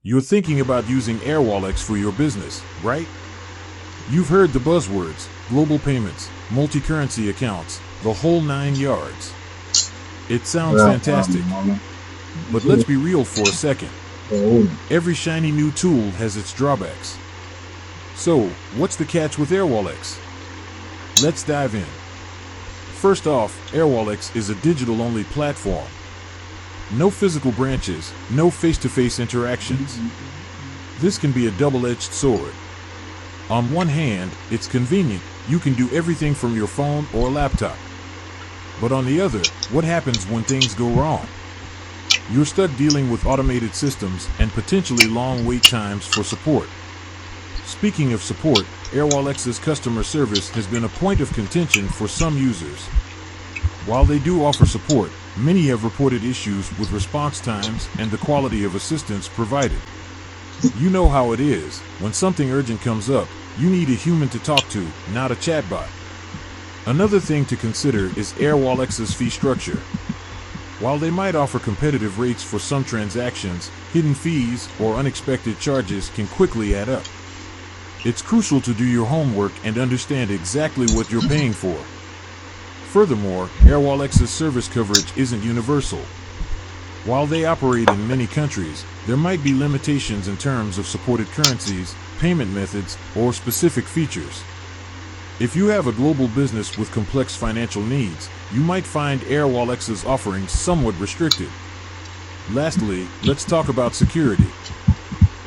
You're thinking about using Airwallex for your business, right? You've heard the buzzwords, global payments, multi-currency accounts, the whole 9 yards. It sounds fantastic, but let's be real for a second. Every shiny new tool has its drawbacks. So, what's the catch with Airwallex? Let's dive in. First off, Airwallex is a digital-only platform. No physical branches, no face-to-face interactions. This can be a double-edged sword. On one hand, it's convenient. You can do everything from your phone or laptop. But on the other, what happens when things go wrong? You're stuck dealing with automated systems and potentially long wait times for support. Speaking of support, Airwallex's customer service has been a point of contention for some users. While they do offer support, many have reported issues with response times and the quality of assistance provided. You know how it is. When something urgent comes up, you need a human to talk to, not a chatbot. Another thing to consider is Airwallex's fee structure. While they might offer competitive rates for some transactions, hidden fees or unexpected charges can quickly add up. It's crucial to do your homework and understand exactly what you're paying for. Furthermore, Airwallex's service coverage isn't universal. While they operate in many countries, there might be limitations in terms of supported currencies, payment methods, or specific features. If you have a global business with complex financial needs, you might find Airwallex's offerings somewhat restricted. Lastly, let's talk about security.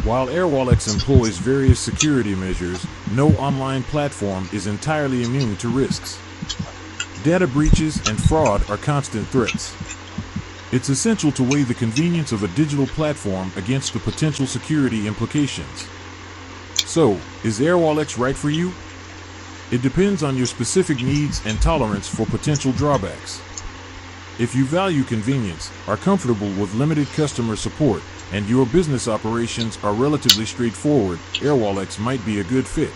While Airwallex employs various security measures, no online platform is entirely immune to risks. Data breaches and fraud are constant threats. It's essential to weigh the convenience of a digital platform against the potential security implications. So, is Airwallex right for you? It depends on your specific needs and tolerance for potential drawbacks. If you value convenience, are comfortable with limited customer support, and your business operations are relatively straightforward, Airwallex might be a good fit.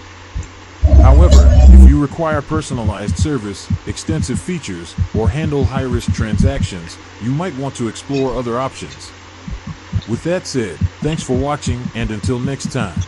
However, if you require personalized service, extensive features, or handle high-risk transactions, you might want to explore other options. With that said, thanks for watching, and until next time.